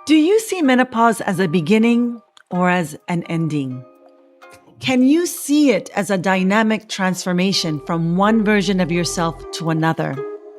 Do you see menopause as a beginning or as an ending? Can you see it as a dynamic transformation from one version of yourself to another?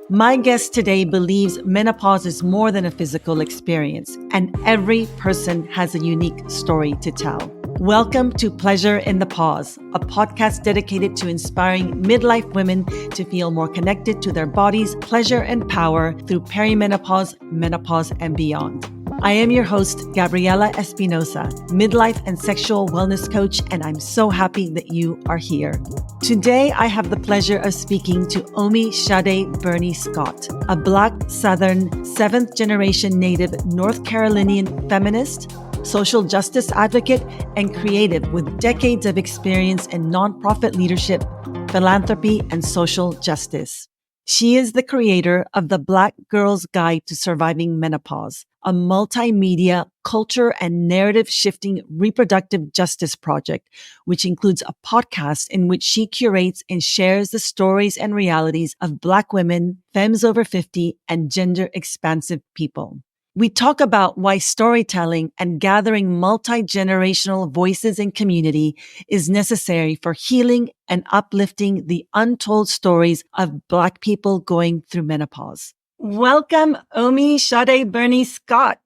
My guest today believes menopause is more than a physical experience, and every person has a unique story to tell. Welcome to Pleasure in the Pause, a podcast dedicated to inspiring midlife women to feel more connected to their bodies, pleasure, and power through perimenopause, menopause, and beyond. I am your host, Gabriella Espinosa, midlife and sexual wellness coach, and I'm so happy that you are here. Today, I have the pleasure of speaking to Omisade Burney-Scott, a Black Southern 7th generation native North Carolinian feminist, social justice advocate, and creative with decades of experience in nonprofit leadership, philanthropy, and social justice. She is the creator of the Black Girl's Guide to Surviving Menopause, a multimedia, culture, and narrative shifting reproductive justice project, which includes a podcast in which she curates and shares the stories and realities of Black women, femmes over 50, and gender expansive people. We talk about why storytelling and gathering multi-generational voices and community is necessary for healing and uplifting the untold stories of Black people going through menopause. Welcome, Omisade Burney-Scott.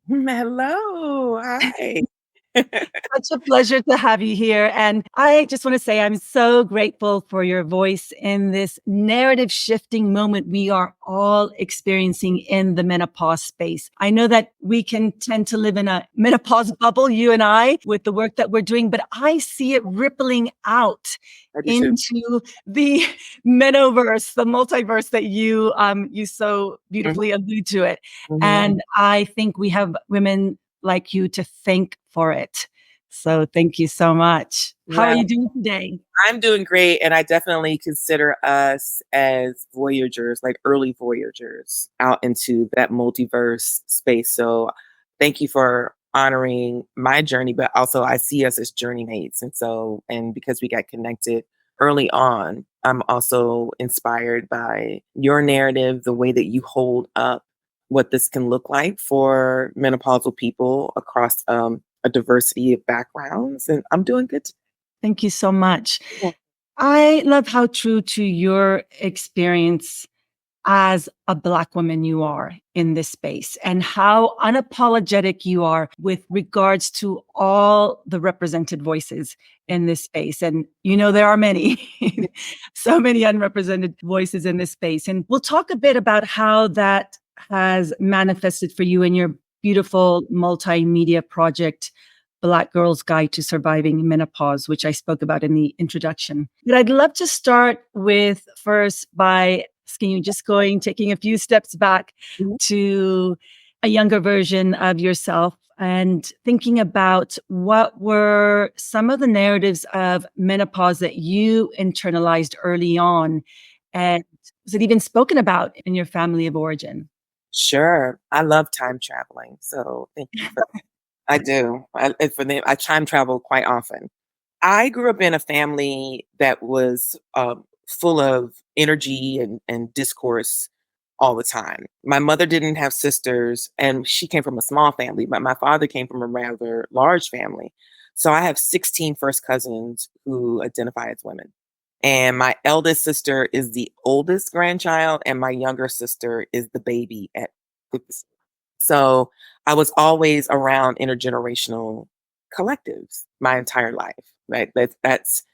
Hello. Hi. Such a pleasure to have you here. And I just want to say I'm so grateful for your voice in this narrative shifting moment we are all experiencing in the menopause space. I know that we can tend to live in a menopause bubble, you and I, with the work that we're doing, but I see it rippling out into the menoverse, the multiverse that you so beautifully allude to it. Mhm. And I think we have women like you to thank for it. So thank you so much. How are you doing today? I'm doing great. And I definitely consider us as voyagers, like early voyagers out into that multiverse space. So thank you for honoring my journey, but also I see us as journey mates. And because we got connected early on, I'm also inspired by your narrative, the way that you hold up what this can look like for menopausal people across a diversity of backgrounds. And I'm doing good. Thank you so much. Yeah. I love how true to your experience as a Black woman you are in this space and how unapologetic you are with regards to all the represented voices in this space. And there are many, so many unrepresented voices in this space. And we'll talk a bit about how that has manifested for you in your beautiful multimedia project, Black Girl's Guide to Surviving Menopause, which I spoke about in the introduction. But I'd love to start with first by asking you, taking a few steps back to a younger version of yourself and thinking about what were some of the narratives of menopause that you internalized early on, and was it even spoken about in your family of origin? Sure. I love time traveling. So thank you for that. I do. I time travel quite often. I grew up in a family that was full of energy and discourse all the time. My mother didn't have sisters, and she came from a small family, but my father came from a rather large family. So I have 16 first cousins who identify as women. And my eldest sister is the oldest grandchild, and my younger sister is the baby at 50. So I was always around intergenerational collectives my entire life. Right? That's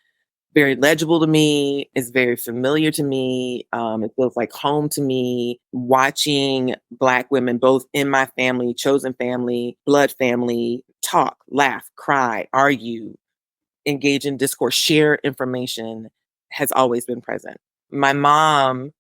very legible to me. It's very familiar to me. It feels like home to me. Watching Black women, both in my family, chosen family, blood family, talk, laugh, cry, argue, engage in discourse, share information has always been present. My mom,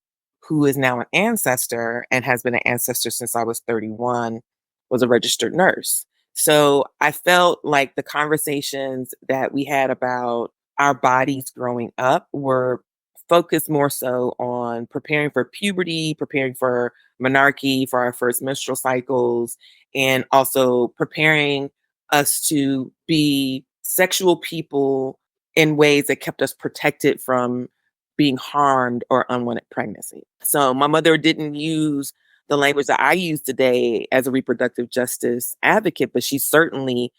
who is now an ancestor and has been an ancestor since I was 31, was a registered nurse. So I felt like the conversations that we had about our bodies growing up were focused more so on preparing for puberty, preparing for menarche, for our first menstrual cycles, and also preparing us to be sexual people in ways that kept us protected from being harmed or unwanted pregnancy. So my mother didn't use the language that I use today as a reproductive justice advocate, but she certainly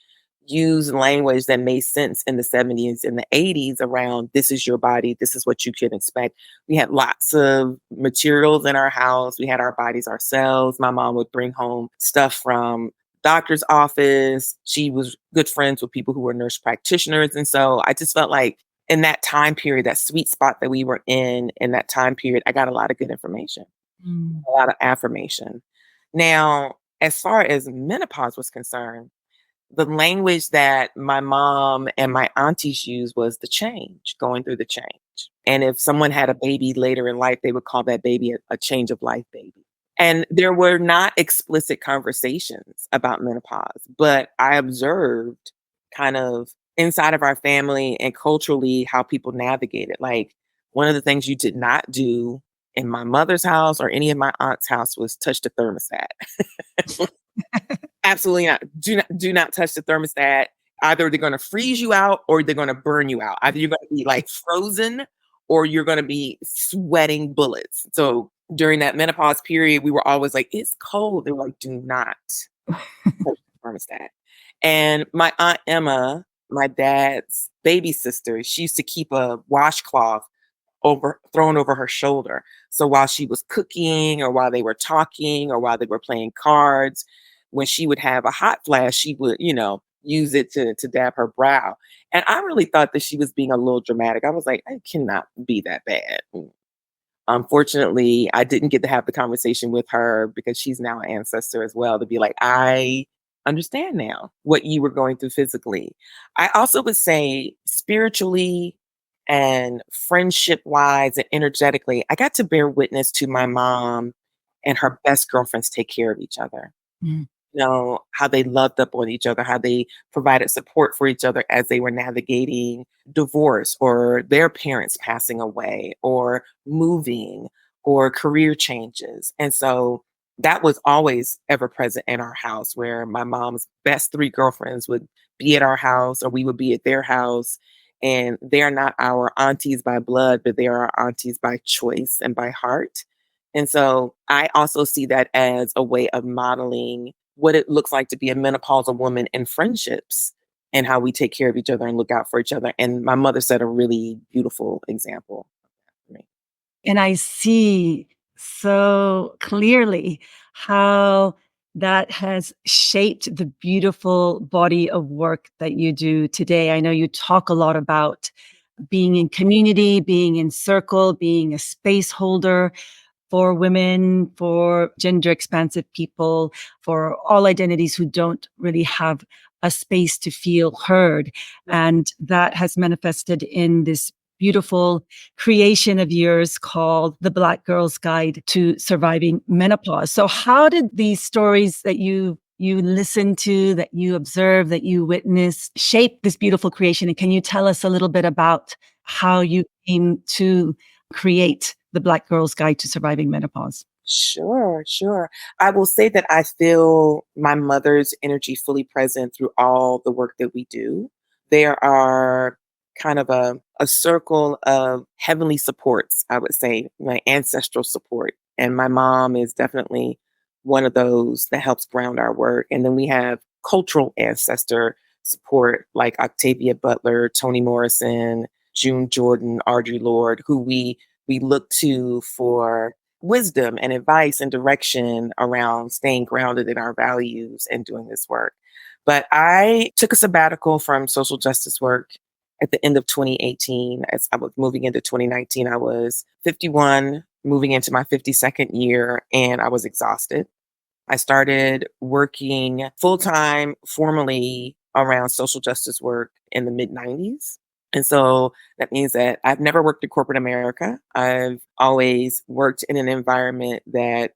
used language that made sense in the 70s and the 80s around this is your body, this is what you can expect. We had lots of materials in our house. We had our bodies ourselves. My mom would bring home stuff from doctor's office. She was good friends with people who were nurse practitioners. And so I just felt like in that time period, that sweet spot that we were in that time period, I got a lot of good information, Mm. a lot of affirmation. Now, as far as menopause was concerned, the language that my mom and my aunties used was the change, going through the change. And if someone had a baby later in life, they would call that baby a change of life baby. And there were not explicit conversations about menopause, but I observed kind of inside of our family and culturally how people navigate it. Like one of the things you did not do in my mother's house or any of my aunt's house was touch the thermostat. Absolutely not. Do not touch the thermostat. Either they're gonna freeze you out or they're gonna burn you out. Either you're gonna be like frozen or you're gonna be sweating bullets. So during that menopause period, we were always like, it's cold. They were like, do not touch the thermostat. And my Aunt Emma, my dad's baby sister, she used to keep a washcloth thrown over her shoulder. So while she was cooking or while they were talking or while they were playing cards, when she would have a hot flash, she would, use it to dab her brow. And I really thought that she was being a little dramatic. I was like, it cannot be that bad. Unfortunately, I didn't get to have the conversation with her because she's now an ancestor as well to be like, I understand now what you were going through physically. I also would say spiritually and friendship wise and energetically, I got to bear witness to my mom and her best girlfriends take care of each other. Mm. How they loved up on each other, how they provided support for each other as they were navigating divorce or their parents passing away or moving or career changes. And so that was always ever present in our house where my mom's best three girlfriends would be at our house or we would be at their house. And they're not our aunties by blood, but they are our aunties by choice and by heart. And so I also see that as a way of modeling what it looks like to be a menopausal woman in friendships and how we take care of each other and look out for each other. And my mother set a really beautiful example for me. And I see so clearly how that has shaped the beautiful body of work that you do today. I know you talk a lot about being in community, being in circle, being a space holder for women, for gender expansive people, for all identities who don't really have a space to feel heard. And that has manifested in this beautiful creation of yours called The Black Girl's Guide to Surviving Menopause. So how did these stories that you listened to, that you observed, that you witnessed shape this beautiful creation? And can you tell us a little bit about how you came to create The Black Girl's Guide to Surviving Menopause? Sure, sure. I will say that I feel my mother's energy fully present through all the work that we do. There are kind of a circle of heavenly supports, I would say, my ancestral support. And my mom is definitely one of those that helps ground our work. And then we have cultural ancestor support like Octavia Butler, Toni Morrison, June Jordan, Audre Lorde, who we look to for wisdom and advice and direction around staying grounded in our values and doing this work. But I took a sabbatical from social justice work at the end of 2018. As I was moving into 2019, I was 51, moving into my 52nd year, and I was exhausted. I started working full time formally around social justice work in the mid 90s. And so that means that I've never worked in corporate America. I've always worked in an environment that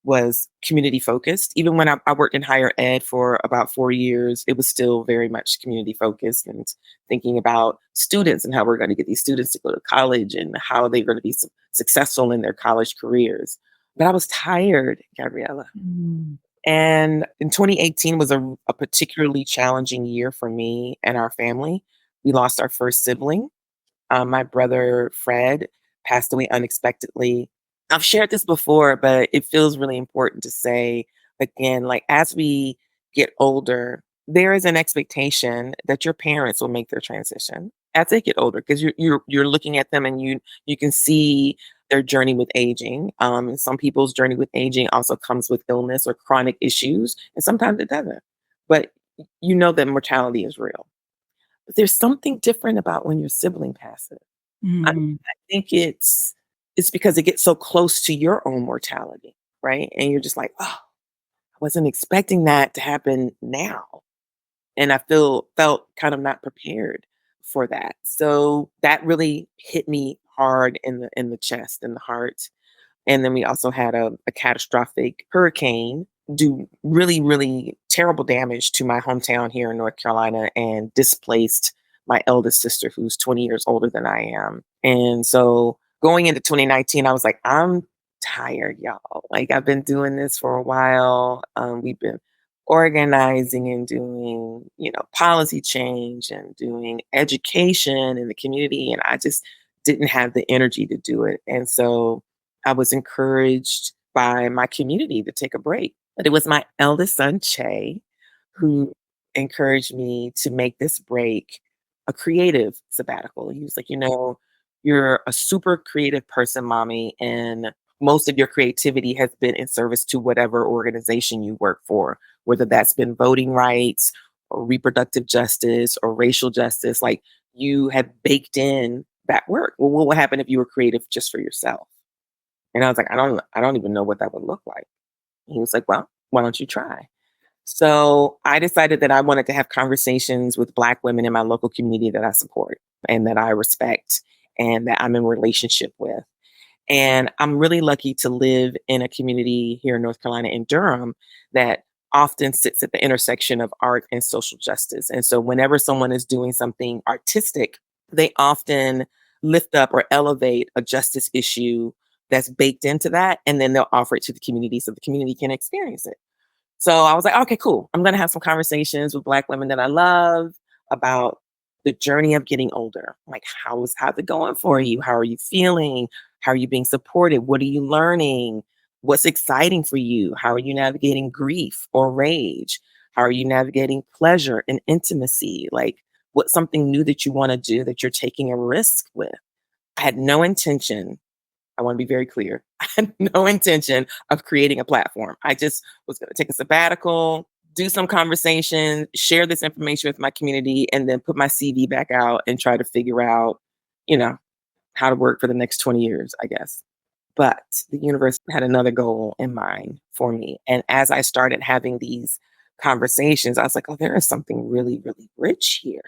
was community focused. Even when I worked in higher ed for about 4 years, it was still very much community focused and thinking about students and how we're going to get these students to go to college and how they're going to be successful in their college careers. But I was tired, Gabriella. Mm. And in 2018 was a particularly challenging year for me and our family. We lost our first sibling. My brother, Fred, passed away unexpectedly. I've shared this before, but it feels really important to say again, like as we get older, there is an expectation that your parents will make their transition as they get older because you're looking at them and you can see their journey with aging. And some people's journey with aging also comes with illness or chronic issues, and sometimes it doesn't. But you know that mortality is real. But there's something different about when your sibling passes. Mhm. I think it's because it gets so close to your own mortality, right? And you're just like, "Oh, I wasn't expecting that to happen now." And I felt kind of not prepared for that. So that really hit me hard in the chest and the heart. And then we also had a catastrophic hurricane do really, really terrible damage to my hometown here in North Carolina and displaced my eldest sister, who's 20 years older than I am. And so going into 2019, I was like, I'm tired, y'all. Like, I've been doing this for a while. We've been organizing and doing, policy change and doing education in the community. And I just didn't have the energy to do it. And so I was encouraged by my community to take a break. But it was my eldest son, Che, who encouraged me to make this break a creative sabbatical. He was like, you're a super creative person, mommy, and most of your creativity has been in service to whatever organization you work for, whether that's been voting rights or reproductive justice or racial justice. Like you have baked in that work. Well, what would happen if you were creative just for yourself? And I was like, I don't even know what that would look like. He was like, well, why don't you try? So I decided that I wanted to have conversations with Black women in my local community that I support and that I respect and that I'm in relationship with. And I'm really lucky to live in a community here in North Carolina in Durham that often sits at the intersection of art and social justice. And so whenever someone is doing something artistic, they often lift up or elevate a justice issue that's baked into that. And then they'll offer it to the community so the community can experience it. So I was like, okay, cool. I'm going to have some conversations with Black women that I love about the journey of getting older. Like, how's it going for you? How are you feeling? How are you being supported? What are you learning? What's exciting for you? How are you navigating grief or rage? How are you navigating pleasure and intimacy? Like, what's something new that you want to do that you're taking a risk with? I had no intention. I want to be very clear. I had no intention of creating a platform. I just was going to take a sabbatical, do some conversation, share this information with my community, and then put my CV back out and try to figure out, you know, how to work for the next 20 years, I guess. But the universe had another goal in mind for me. And as I started having these conversations, I was like, oh, there is something really, really rich here.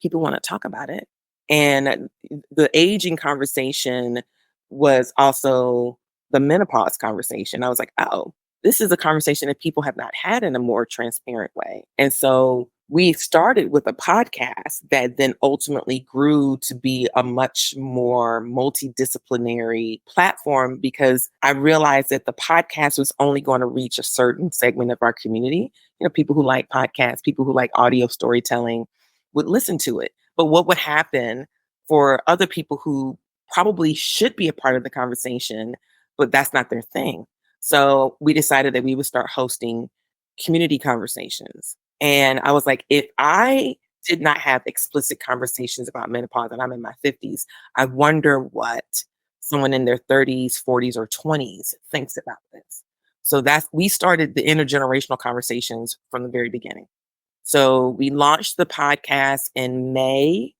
People want to talk about it. And the aging conversation was also the menopause conversation. I was like, oh, this is a conversation that people have not had in a more transparent way. And so we started with a podcast that then ultimately grew to be a much more multidisciplinary platform because I realized that the podcast was only going to reach a certain segment of our community. People who like podcasts, people who like audio storytelling would listen to it. But what would happen for other people who probably should be a part of the conversation, but that's not their thing? So we decided that we would start hosting community conversations. And I was like, if I did not have explicit conversations about menopause and I'm in my 50s, I wonder what someone in their 30s, 40s, or 20s thinks about this. So we started the intergenerational conversations from the very beginning. So we launched the podcast in May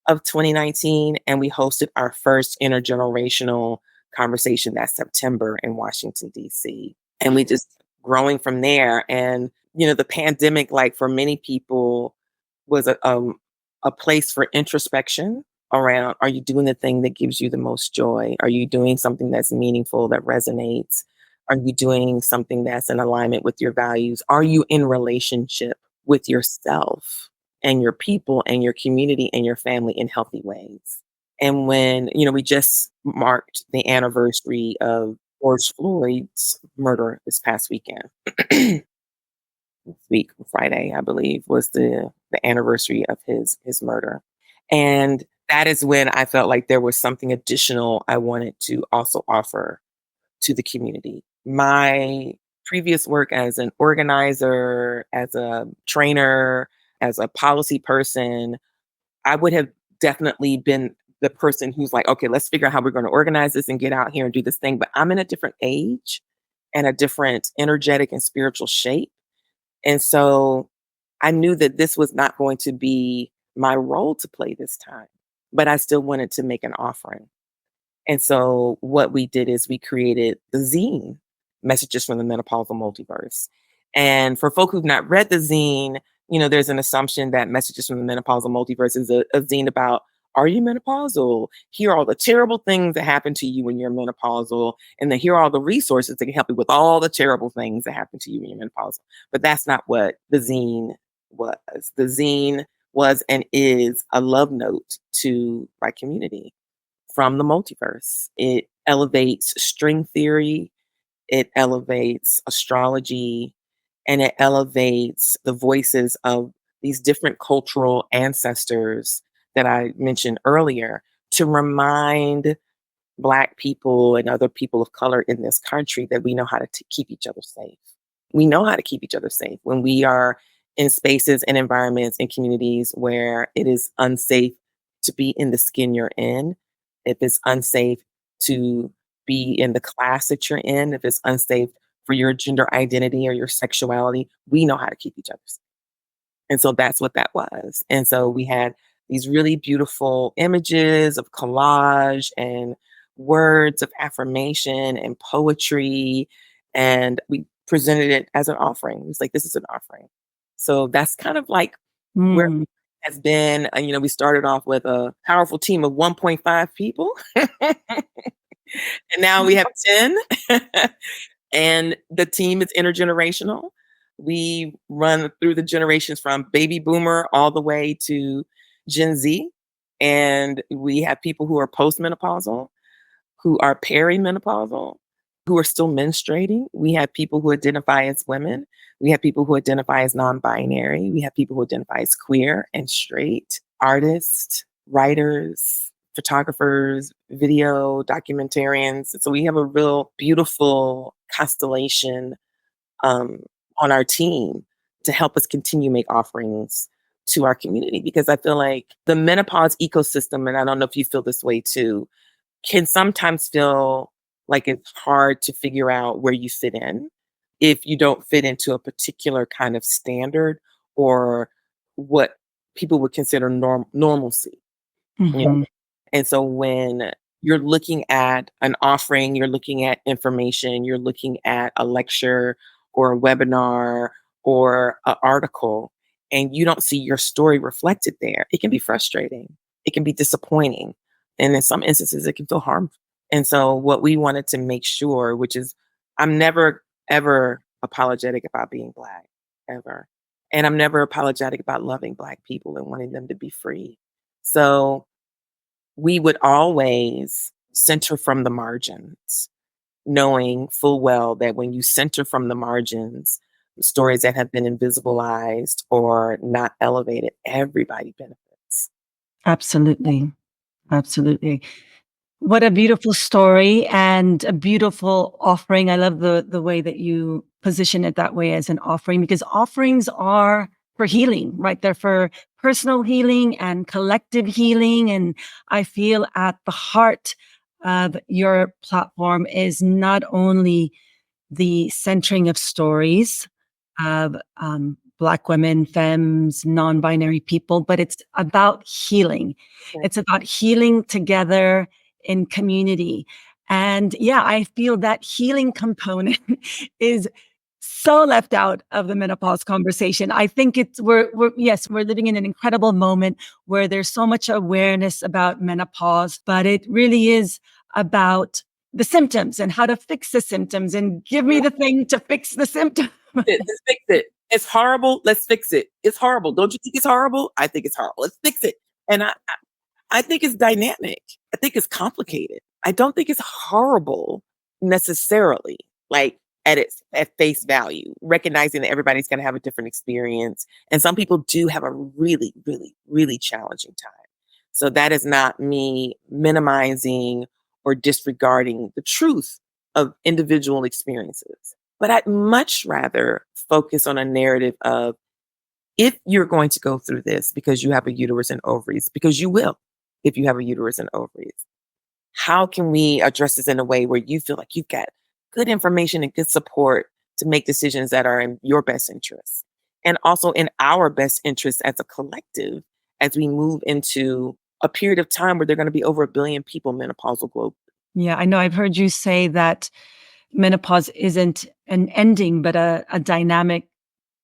of 2019, and we hosted our first intergenerational conversation that September in Washington, D.C. And we just growing from there. And, the pandemic, like for many people, was a place for introspection around, are you doing the thing that gives you the most joy? Are you doing something that's meaningful, that resonates? Are you doing something that's in alignment with your values? Are you in relationship with yourself and your people and your community and your family in healthy ways? And when, we just marked the anniversary of George Floyd's murder this past weekend. This week, Friday, I believe, was the anniversary of his murder. And that is when I felt like there was something additional I wanted to also offer to the community. My previous work as an organizer, as a trainer, as a policy person, I would have definitely been the person who's like, okay, let's figure out how we're going to organize this and get out here and do this thing. But I'm in a different age and a different energetic and spiritual shape. And so I knew that this was not going to be my role to play this time, but I still wanted to make an offering. And so what we did is we created the zine, Messages from the Menopausal Multiverse. And for folk who've not read the zine, there's an assumption that Messages from the Menopausal Multiverse is a zine about, are you menopausal? Here are all the terrible things that happen to you when you're menopausal, and then here are all the resources that can help you with all the terrible things that happen to you when you're menopausal. But that's not what the zine was. The zine was and is a love note to my community from the multiverse. It elevates string theory, it elevates astrology, and it elevates the voices of these different cultural ancestors that I mentioned earlier to remind Black people and other people of color in this country that we know how to keep each other safe. We know how to keep each other safe when we are in spaces and environments and communities where it is unsafe to be in the skin you're in, if it's unsafe to be in the class that you're in, if it's unsafe for your gender identity or your sexuality, we know how to keep each other safe. And so that's what that was. And so we had these really beautiful images of collage and words of affirmation and poetry. And we presented it as an offering. It was like, this is an offering. So that's kind of like where Mm. it has been. We started off with a powerful team of 1.5 people. And now we have 10. And the team is intergenerational. We run through the generations from baby boomer all the way to Gen Z. And we have people who are postmenopausal, who are perimenopausal, who are still menstruating. We have people who identify as women. We have people who identify as non-binary. We have people who identify as queer and straight, artists, writers, photographers, video documentarians. So we have a real beautiful constellation um, on our team to help us continue make offerings to our community, because I feel like the menopause ecosystem, and I don't know if you feel this way too, can sometimes feel like it's hard to figure out where you fit in if you don't fit into a particular kind of standard or what people would consider normalcy. You know? Mhm. And so when you're looking at an offering, you're looking at information, you're looking at a lecture or a webinar or an article, and you don't see your story reflected there, it can be frustrating. It can be disappointing. And in some instances, it can feel harmful. And so what we wanted to make sure, which is I'm never, ever apologetic about being Black, ever. And I'm never apologetic about loving Black people and wanting them to be free. So we would always center from the margins, knowing full well that when you center from the margins, stories that have been invisibilized or not elevated, everybody benefits. Absolutely. Absolutely. What a beautiful story and a beautiful offering. I love the way that you position it that way as an offering, because offerings are for healing, right? They're for personal healing and collective healing. And I feel at the heart of your platform is not only the centering of stories of Black women, femmes, non binary people, but it's about healing. Yeah. It's about healing together in community. And yeah, I feel that healing component is so left out of the menopause conversation. I think yes, we're living in an incredible moment where there's so much awareness about menopause, but it really is about the symptoms and how to fix the symptoms, and give me the thing to fix the symptom. Let's fix it. It's horrible. Let's fix it. It's horrible. Don't you think it's horrible? I think it's horrible. Let's fix it. And I think it's dynamic. I think it's complicated. I don't think it's horrible necessarily, like at face value, recognizing that everybody's going to have a different experience. And some people do have a really, really, really challenging time. So that is not me minimizing or disregarding the truth of individual experiences. But I'd much rather focus on a narrative of, if you're going to go through this because you have a uterus and ovaries, because you will if you have a uterus and ovaries, how can we address this in a way where you feel like you've got good information and good support to make decisions that are in your best interest and also in our best interest as a collective as we move into a period of time where there are going to be over 1 billion people menopausal globally. Yeah, I know I've heard you say that menopause isn't an ending, but a dynamic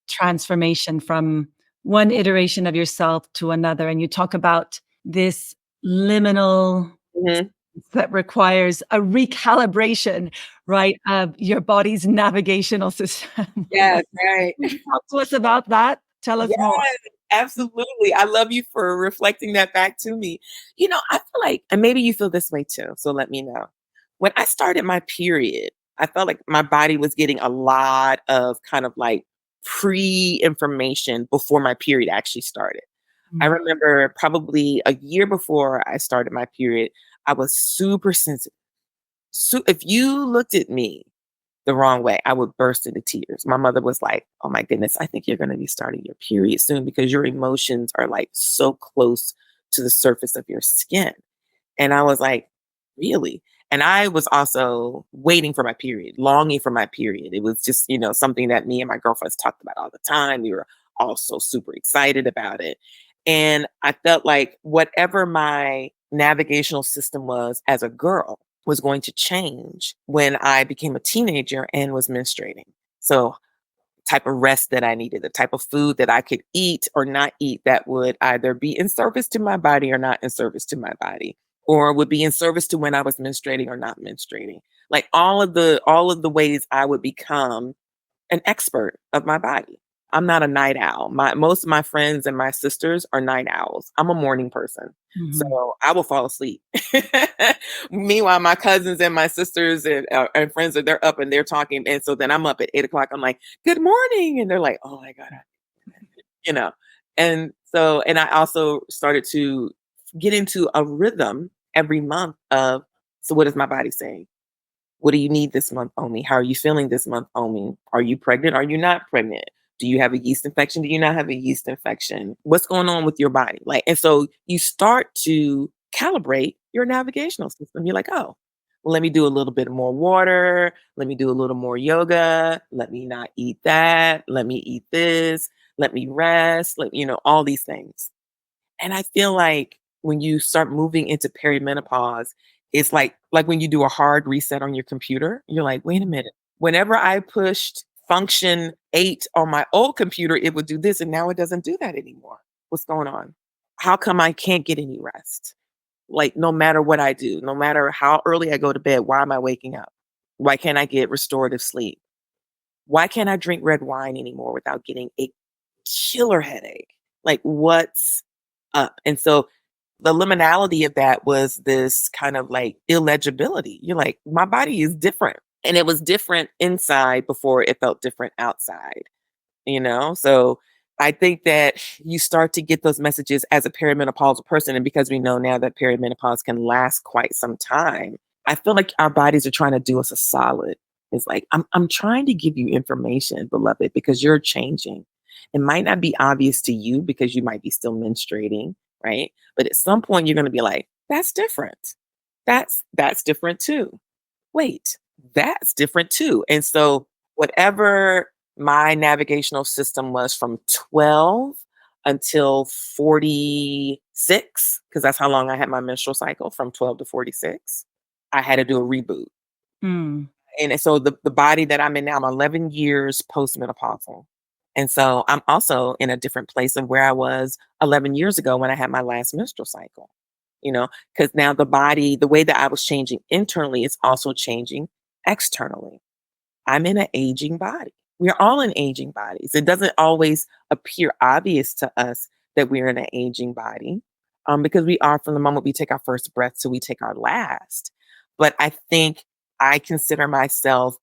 transformation from one iteration of yourself to another. And you talk about this liminal Mhm. that requires a recalibration, right, of your body's navigational system. Yes, right. Can you talk to us about that? Tell us more. Yes, absolutely. I love you for reflecting that back to me. I feel like, and maybe you feel this way too, so let me know. When I started my period, I felt like my body was getting a lot of kind of like pre-information before my period actually started. I Mm. remember probably a year before I started my period, I was super sensitive. So if you looked at me the wrong way, I would burst into tears. My mother was like, "Oh my goodness, I think you're going to be starting your period soon because your emotions are like so close to the surface of your skin." And I was like, "Really?" And I was also waiting for my period, longing for my period. It was just, something that me and my girlfriends talked about all the time. We were also super excited about it. And I felt like whatever my navigational system was as a girl was going to change when I became a teenager and was menstruating. So, type of rest that I needed, the type of food that I could eat or not eat that would either be in service to my body or not in service to my body, or would be in service to when I was menstruating or not menstruating. Like all of the ways I would become an expert of my body. I'm not a night owl. Most of my friends and my sisters are night owls. I'm a morning person. Mhm. So I will fall asleep. Meanwhile, my cousins and my sisters and friends they're up and they're talking. And so then I'm up at 8 o'clock. I'm like, good morning. And they're like, oh my God, you know. And I also started to get into a rhythm every month of, so what is my body saying? What do you need this month, Omi? How are you feeling this month, Omi? Are you pregnant? Are you not pregnant? Do you have a yeast infection? Do you not have a yeast infection? What's going on with your body? Like, and so you start to calibrate your navigational system. You're like, oh, well, let me do a little bit more water. Let me do a little more yoga. Let me not eat that. Let me eat this. Let me rest. All these things. And I feel like when you start moving into perimenopause, it's like when you do a hard reset on your computer, you're like, wait a minute. Whenever I pushed function 8 on my old computer, it would do this, and now it doesn't do that anymore. What's going on? How come I can't get any rest? Like, no matter what I do, no matter how early I go to bed, why am I waking up? Why can't I get restorative sleep? Why can't I drink red wine anymore without getting a killer headache? Like, what's up? And so the liminality of that was this kind of like illegibility. You're like, my body is different. And it was different inside before it felt different outside. So I think that you start to get those messages as a perimenopausal person. And because we know now that perimenopause can last quite some time, I feel like our bodies are trying to do us a solid. It's like, I'm trying to give you information, beloved, because you're changing. It might not be obvious to you because you might be still menstruating, right? But at some point you're going to be like, that's different. That's different too. Wait, that's different too. And so whatever my navigational system was from 12 until 46, because that's how long I had my menstrual cycle, from 12 to 46, I had to do a reboot. Mm. And so the body that I'm in now, I'm 11 years postmenopausal. And so I'm also in a different place of where I was 11 years ago when I had my last menstrual cycle, because now the body, the way that I was changing internally is also changing externally. I'm in an aging body. We're all in aging bodies. It doesn't always appear obvious to us that we're in an aging body, because we are from the moment we take our first breath till we take our last. But I think I consider myself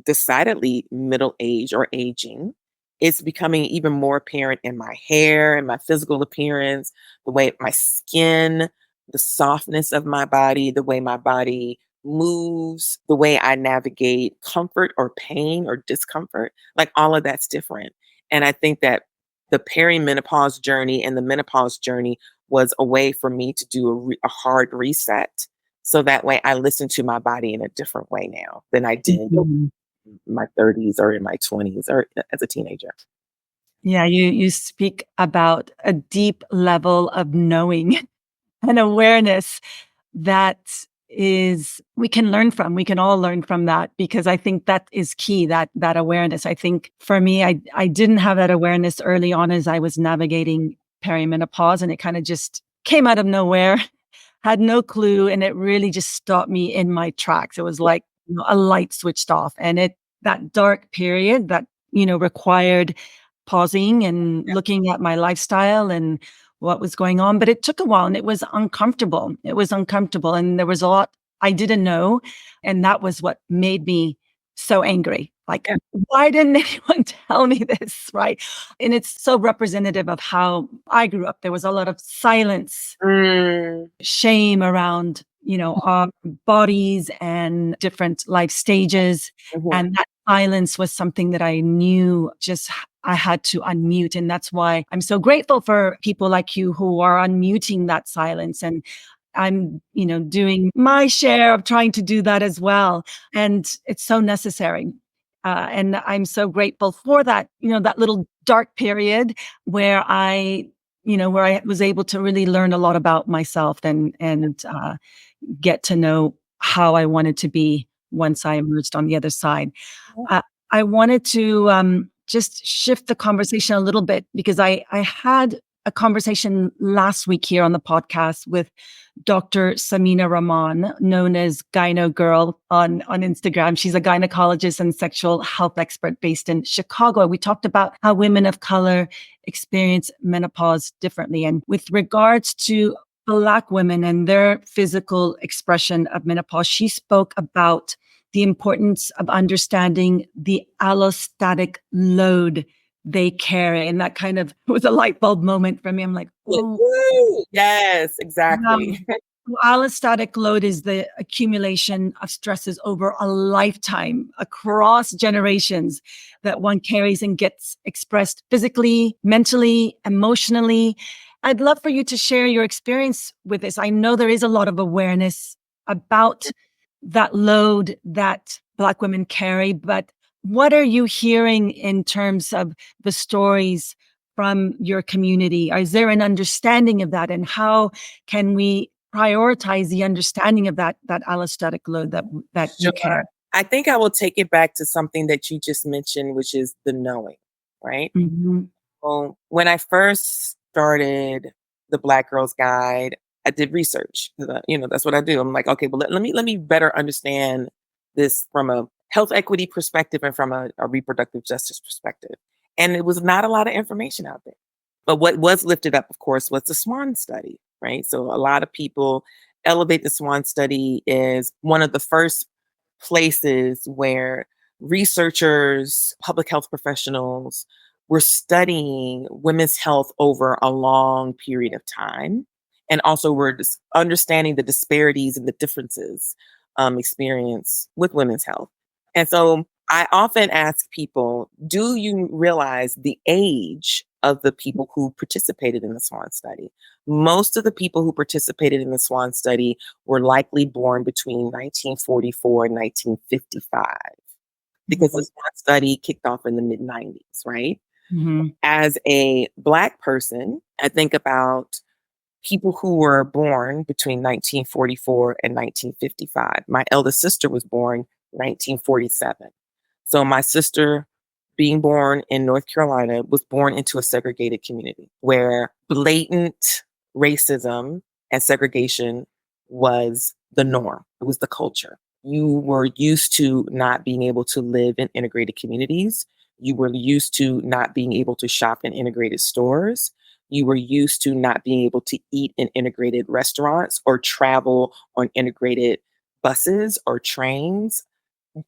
decidedly middle age or aging. it's becoming even more apparent in my hair and my physical appearance, the way my skin, the softness of my body, the way my body moves, the way I navigate comfort or pain or discomfort. Like all of that's different. And I think that the perimenopause journey and the menopause journey was a way for me to do a hard reset. So that way I listen to my body in a different way now than I did Mhm. in my 30s or in my 20s or as a teenager. Yeah, you speak about a deep level of knowing and awareness that is we can learn from. We can all learn from that because I think that is key, that awareness. I think for me, I didn't have that awareness early on as I was navigating perimenopause, and it kind of just came out of nowhere. Had no clue, and it really just stopped me in my tracks. It was like, a light switched off, and that dark period that, required pausing and Yeah. looking at my lifestyle and what was going on, but it took a while and it was uncomfortable. It was uncomfortable, and there was a lot I didn't know, and that was what made me so angry. Like, Yeah. why didn't anyone tell me this, right? And it's so representative of how I grew up. There was a lot of silence, Mm, shame around, our bodies and different life stages. mhm. And that silence was something that I knew I had to unmute. And that's why I'm so grateful for people like you who are unmuting that silence. And I'm, doing my share of trying to do that as well. And it's so necessary. And I'm so grateful for that, that little dark period where where I was able to really learn a lot about myself and get to know how I wanted to be once I emerged on the other side. Uh, I wanted to just shift the conversation a little bit because I had a conversation last week here on the podcast with Dr. Samina Rahman, known as Gyno Girl on Instagram. She's a gynecologist and sexual health expert based in Chicago. We talked about how women of color experience menopause differently. And with regards to Black women and their physical expression of menopause, she spoke about the importance of understanding the allostatic load they carry. And that kind of was a light bulb moment for me. I'm like, oh, Woo! Yes, wow. exactly. Allostatic load is the accumulation of stresses over a lifetime across generations that one carries and gets expressed physically, mentally, emotionally. I'd love for you to share your experience with this. I know there is a lot of awareness about that load that Black women carry, but what are you hearing in terms of the stories from your community? Is there an understanding of that, and how can we prioritize the understanding of that allostatic load that you Sure. carry? I think I will take it back to something that you just mentioned, which is the knowing, right? Mhm. Well, when I first started the Black Girls Guide, I did research. 'Cause that's what I do. I'm like, okay, well, let me better understand this from a health equity perspective and from a reproductive justice perspective. And it was not a lot of information out there. But what was lifted up, of course, was the SWAN study, right? So a lot of people elevate the SWAN study as one of the first places where researchers, public health professionals were studying women's health over a long period of time. And also, we're just understanding the disparities and the differences experienced with women's health. And so, I often ask people, do you realize the age of the people who participated in the SWAN study? Most of the people who participated in the SWAN study were likely born between 1944 and 1955 because the Mhm. SWAT study kicked off in the mid 90s, right? Mhm. As a Black person, I think about people who were born between 1944 and 1955. My eldest sister was born 1947. So my sister, being born in North Carolina, was born into a segregated community where blatant racism and segregation was the norm. It was the culture. You were used to not being able to live in integrated communities. You were used to not being able to shop in integrated stores. You were used to not being able to eat in integrated restaurants or travel on integrated buses or trains.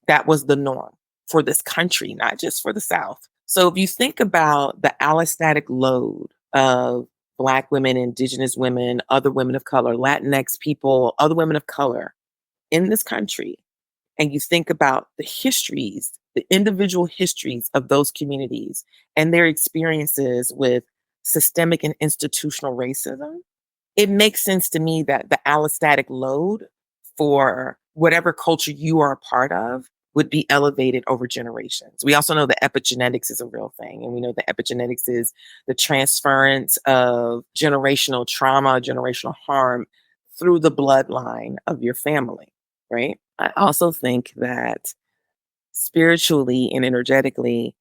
That was the norm for this country, not just for the South. So if you think about the allostatic load of Black women, Indigenous women, other women of color, Latinx people, other women of color in this country, and you think about the histories, the individual histories of those communities and their experiences with systemic and institutional racism, it makes sense to me that the allostatic load for whatever culture you are a part of would be elevated over generations. We also know that epigenetics is a real thing. And we know that epigenetics is the transference of generational trauma, generational harm through the bloodline of your family, right? I also think that spiritually and energetically,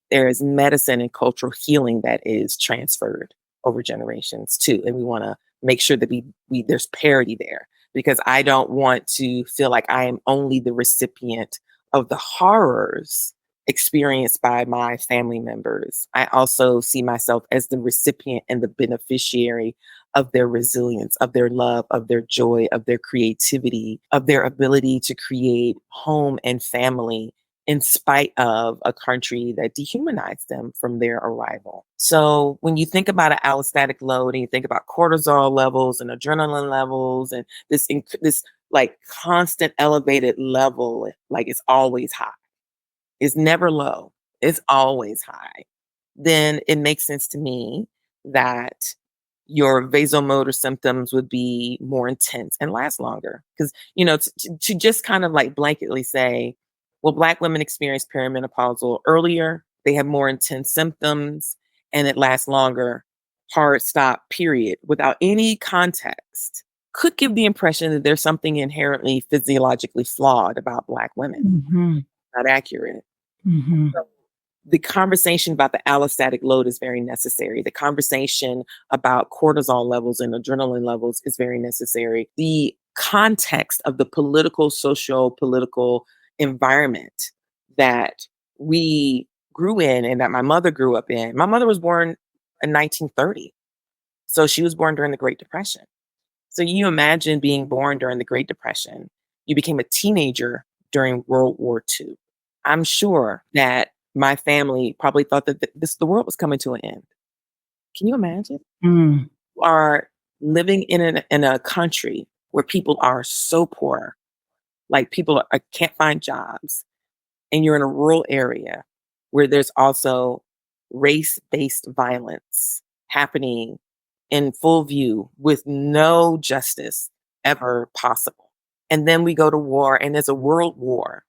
there is medicine and cultural healing that is transferred over generations too. And we want to make sure that we there's parity there, because I don't want to feel like I am only the recipient of the horrors experienced by my family members. I also see myself as the recipient and the beneficiary of their resilience, of their love, of their joy, of their creativity, of their ability to create home and family in spite of a country that dehumanized them from their arrival. So when you think about an allostatic load and you think about cortisol levels and adrenaline levels and this like constant elevated level, like it's always high. It's never low. It's always high. Then it makes sense to me that your vasomotor symptoms would be more intense and last longer. Because, to just kind of like blanketly say, well, Black women experience perimenopausal earlier, they have more intense symptoms, and it lasts longer, hard stop, period, without any context, could give the impression that there's something inherently physiologically flawed about Black women. Mm-hmm. Not accurate. Mm-hmm. The conversation about the allostatic load is very necessary. The conversation about cortisol levels and adrenaline levels is very necessary. The context of the political, socio-political environment that we grew in and that my mother grew up in. My mother was born in 1930. So she was born during the Great Depression. So you imagine being born during the Great Depression. You became a teenager during World War II. I'm sure that my family probably thought that the world was coming to an end. Can you imagine? Mm. You are living in a country where people are so poor, like can't find jobs, and you're in a rural area where there's also race-based violence happening in full view with no justice ever possible. And then we go to war, and there's a world war.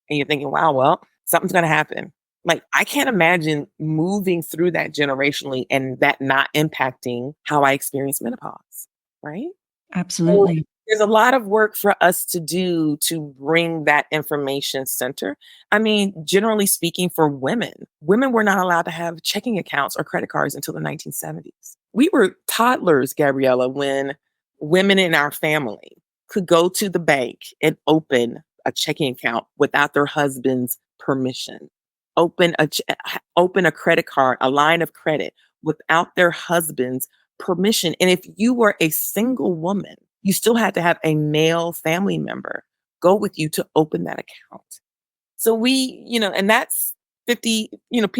And you're thinking, wow, well, something's going to happen. Like, I can't imagine moving through that generationally and that not impacting how I experience menopause, right? So Absolutely. there's a lot of work for us to do to bring that information center. I mean, generally speaking, for women were not allowed to have checking accounts or credit cards until the 1970s. We were toddlers, Gabriella, when women in our family could go to the bank and open a checking account without their husband's permission, open a credit card, a line of credit without their husband's permission. And if you were a single woman, you still had to have a male family member go with you to open that account. So and that's 50,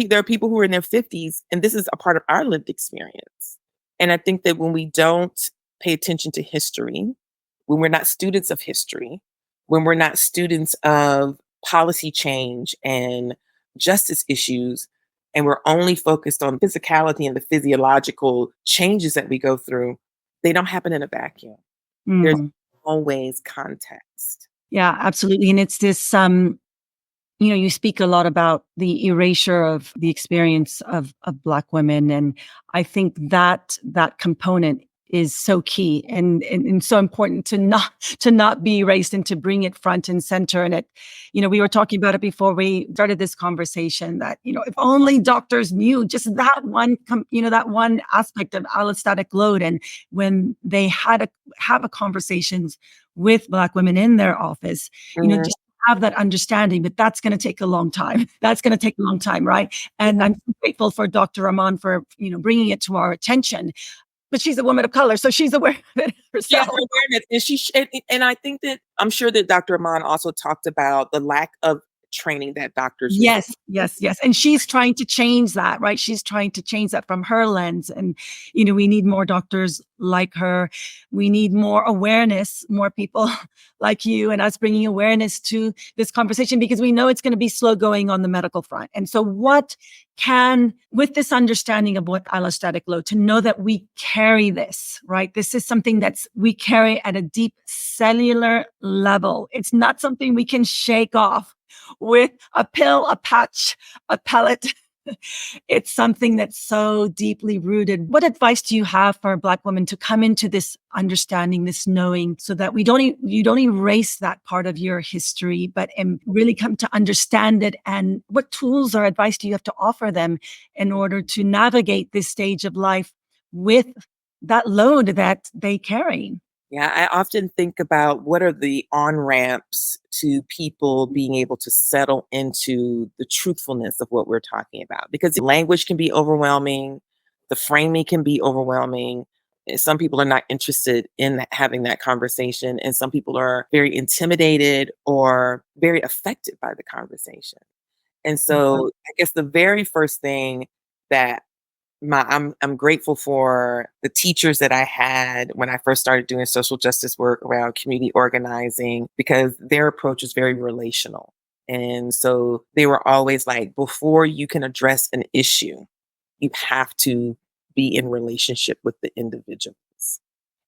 there are people who are in their 50s, and this is a part of our lived experience. And I think that when we don't pay attention to history, when we're not students of history, when we're not students of policy change and justice issues, and we're only focused on physicality and the physiological changes that we go through, they don't happen in a vacuum. There's Mm. always context. Yeah, absolutely. And it's this, you speak a lot about the erasure of the experience of Black women. And I think that component is so key and so important to not be erased and to bring it front and center. And we were talking about it before we started this conversation that, if only doctors knew just that that one aspect of allostatic load. And when they have a conversations with Black women in their office, Mhm. just have that understanding, but that's going to take a long time. That's going to take a long time, right? And I'm so grateful for Dr. Rahman for bringing it to our attention. But she's a woman of color, so she's aware of it She has herself. awareness, and and I think that I'm sure that Dr. Aman also talked about the lack of training that doctors receive. Yes, yes, yes. And she's trying to change that, right? She's trying to change that from her lens. And, we need more doctors like her. We need more awareness, more people like you and us bringing awareness to this conversation, because we know it's going to be slow going on the medical front. And so with this understanding of what allostatic load, to know that we carry this, right? This is something we carry at a deep cellular level. It's not something we can shake off with a pill, a patch, a pellet. It's something that's so deeply rooted. What advice do you have for Black women to come into this understanding, this knowing, so that you don't erase that part of your history, but really come to understand it? And what tools or advice do you have to offer them in order to navigate this stage of life with that load that they carry? Yeah, I often think about what are the on ramps to people being able to settle into the truthfulness of what we're talking about. Because language can be overwhelming, the framing can be overwhelming. Some people are not interested in having that conversation, and some people are very intimidated or very affected by the conversation. And so, I guess the very first thing that I'm grateful for the teachers that I had when I first started doing social justice work around community organizing, because their approach is very relational. And so they were always like, before you can address an issue, you have to be in relationship with the individuals.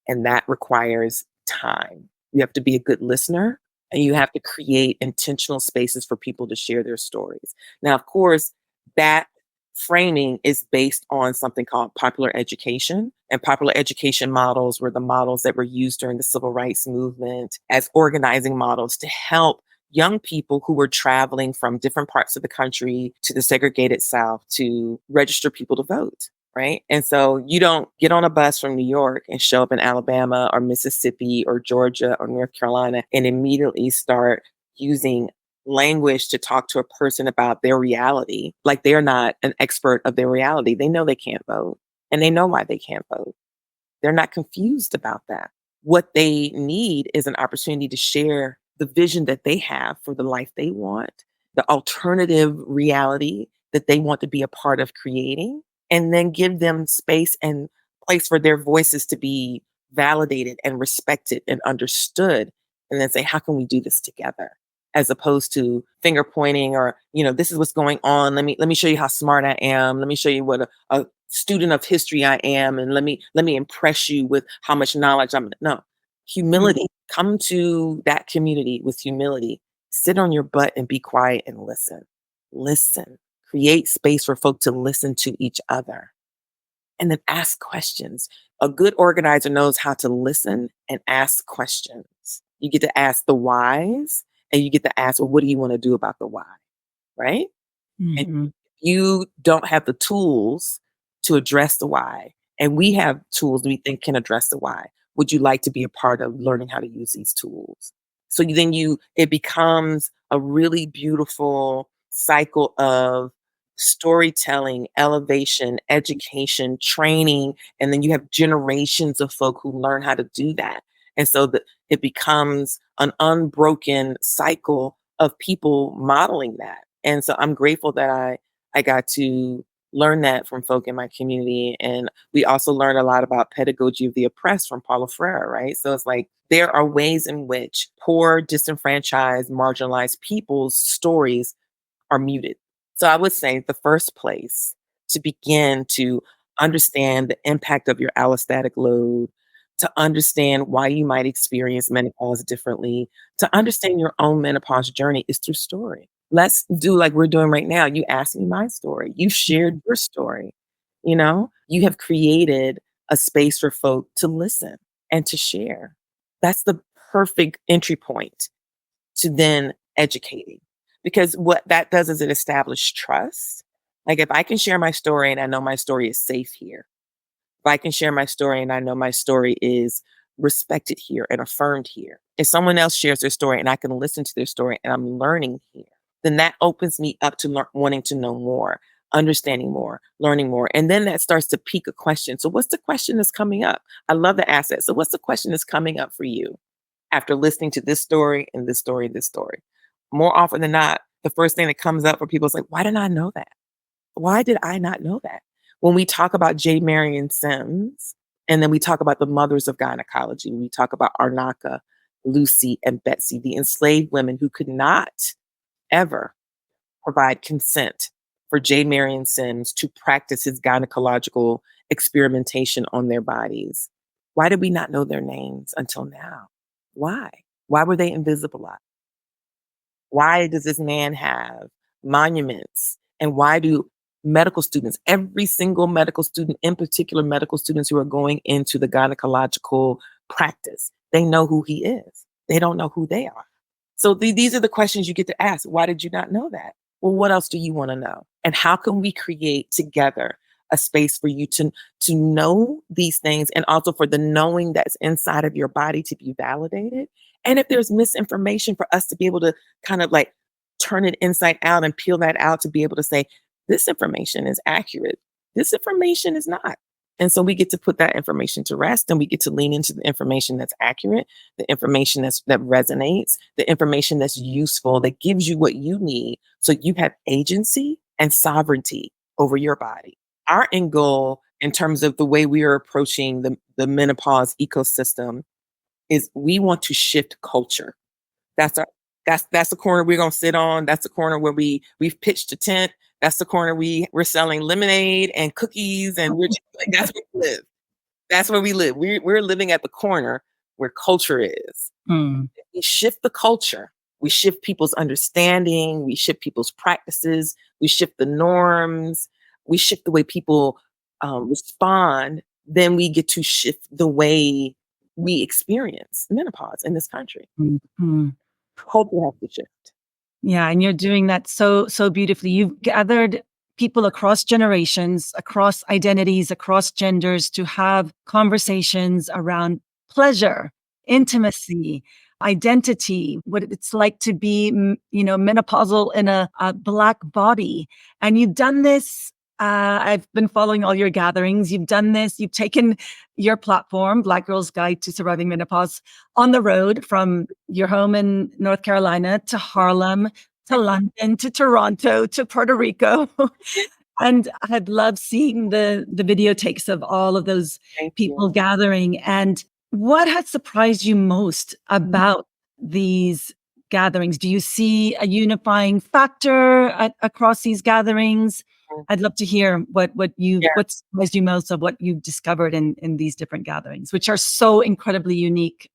And that requires time. You have to be a good listener, and you have to create intentional spaces for people to share their stories. Now, of course, that framing is based on something called popular education. And popular education models were the models that were used during the civil rights movement as organizing models to help young people who were traveling from different parts of the country to the segregated South to register people to vote. Right. And so you don't get on a bus from New York and show up in Alabama or Mississippi or Georgia or North Carolina and immediately start using language to talk to a person about their reality. Like, they're not an expert of their reality. They know they can't vote, and they know why they can't vote. They're not confused about that. What they need is an opportunity to share the vision that they have for the life they want, the alternative reality that they want to be a part of creating, and then give them space and place for their voices to be validated and respected and understood. And then say, how can we do this together? As opposed to finger pointing or, this is what's going on. Let me show you how smart I am. Let me show you what a student of history I am. And let me impress you with how much knowledge no, humility. Come to that community with humility. Sit on your butt and be quiet and listen. Listen. Create space for folk to listen to each other. And then ask questions. A good organizer knows how to listen and ask questions. You get to ask the whys, and you get to ask, well, what do you want to do about the why? Right? And Mhm. you don't have the tools to address the why, and we have tools we think can address the why. Would you like to be a part of learning how to use these tools? So it becomes a really beautiful cycle of storytelling, elevation, education, training, and then you have generations of folk who learn how to do that. And so it becomes an unbroken cycle of people modeling that. And so I'm grateful that I got to learn that from folk in my community. And we also learned a lot about pedagogy of the oppressed from Paulo Freire, right? So it's like there are ways in which poor, disenfranchised, marginalized people's stories are muted. So I would say the first place to begin to understand the impact of your allostatic load, to understand why you might experience menopause differently, to understand your own menopause journey is through story. Let's do like we're doing right now. You asked me my story. You shared your story. You have created a space for folk to listen and to share. That's the perfect entry point to then educating. Because what that does is it establishes trust. Like, if I can share my story and I know my story is safe here, if I can share my story and I know my story is respected here and affirmed here, if someone else shares their story and I can listen to their story and I'm learning here, then that opens me up to wanting to know more, understanding more, learning more. And then that starts to pique a question. So what's the question that's coming up? I love the asset. So what's the question that's coming up for you after listening to this story and this story, this story? More often than not, the first thing that comes up for people is like, why didn't I know that? Why did I not know that? When we talk about J. Marion Sims, and then we talk about the mothers of gynecology, we talk about Arnaka, Lucy, and Betsy, the enslaved women who could not ever provide consent for J. Marion Sims to practice his gynecological experimentation on their bodies. Why did we not know their names until now? Why? Why were they invisibilized? Why does this man have monuments? And why do medical students, every single medical student, in particular medical students who are going into the gynecological practice, they know who he is. They don't know who they are. So these are the questions you get to ask. Why did you not know that? Well, what else do you want to know? And how can we create together a space for you to know these things, and also for the knowing that's inside of your body to be validated? And if there's misinformation, for us to be able to kind of like turn it inside out and peel that out, to be able to say, this information is accurate, this information is not. And so we get to put that information to rest, and we get to lean into the information that's accurate, the information that resonates, the information that's useful, that gives you what you need so you have agency and sovereignty over your body. Our end goal in terms of the way we are approaching the menopause ecosystem is we want to shift culture. That's our that's the corner we're gonna sit on. That's the corner where we've pitched a tent. That's the corner we're selling lemonade and cookies, and we're just like, that's where we live. That's where we live. We're living at the corner where culture is. Mm. We shift the culture. We shift people's understanding. We shift people's practices. We shift the norms. We shift the way people respond. Then we get to shift the way we experience menopause in this country. Mhm. Culture has to shift. Yeah, and you're doing that so beautifully. You've gathered people across generations, across identities, across genders to have conversations around pleasure, intimacy, identity, what it's like to be, menopausal in a Black body. And you've done this. I've been following all your gatherings. You've done this. You've taken your platform, Black Girl's Guide to Surviving Menopause, on the road from your home in North Carolina to Harlem, to London, to Toronto, to Puerto Rico. And I'd love seeing the videotapes of all of those Thank people you. gathering. And what has surprised you most about these gatherings? Do you see a unifying factor across these gatherings? I'd love to hear what Yeah. surprised you most of what you've discovered in these different gatherings, which are so incredibly unique.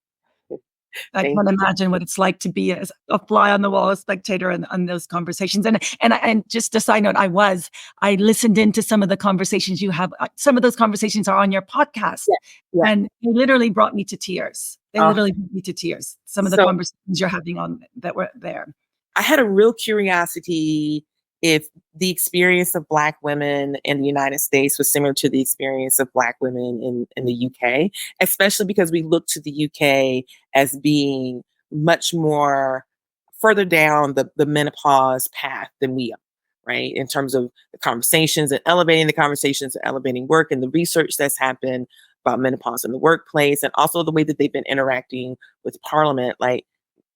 I Thank can't you. imagine what it's like to be a fly on the wall, a spectator on those conversations. And just a side note, I listened into some of the conversations you have. Some of those conversations are on your podcast, Yeah. Yeah. and they literally brought me to tears. They Uh, literally brought me to tears. Some of the so conversations you're having on that were there. I had a real curiosity if the experience of Black women in the United States was similar to the experience of Black women in the UK, especially because we look to the UK as being much more further down the menopause path than we are, right? In terms of the conversations and elevating the conversations and elevating work and the research that's happened about menopause in the workplace, and also the way that they've been interacting with Parliament. Like,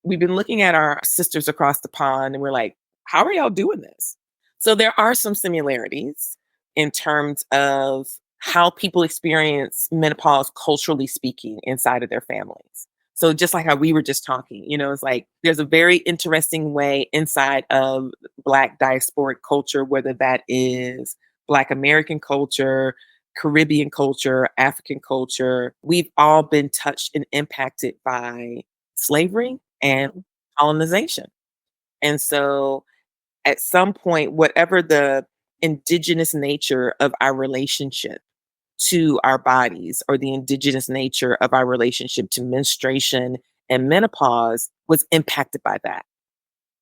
we've been looking at our sisters across the pond and we're like, how are y'all doing this? So there are some similarities in terms of how people experience menopause, culturally speaking, inside of their families. So just like how we were just talking, it's like there's a very interesting way inside of Black diasporic culture, whether that is Black American culture, Caribbean culture, African culture. We've all been touched and impacted by slavery and colonization. And so at some point, whatever the indigenous nature of our relationship to our bodies, or the indigenous nature of our relationship to menstruation and menopause, was impacted by that,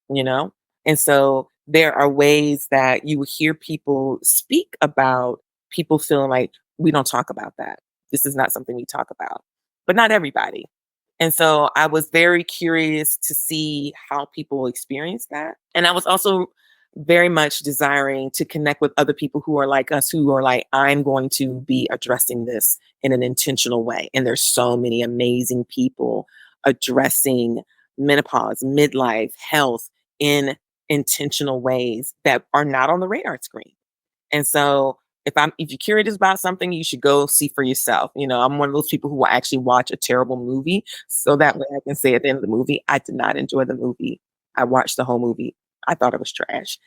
you know? And so there are ways that you will hear people speak about people feeling like, we don't talk about that. This is not something we talk about, but not everybody. And so I was very curious to see how people experience that. And I was also very much desiring to connect with other people who are like us, who are like, I'm going to be addressing this in an intentional way. And there's so many amazing people addressing menopause, midlife, health in intentional ways that are not on the radar screen. And so if you're curious about something, you should go see for yourself. I'm one of those people who will actually watch a terrible movie so that way I can say at the end of the movie, I did not enjoy the movie. I watched the whole movie. I thought it was trash.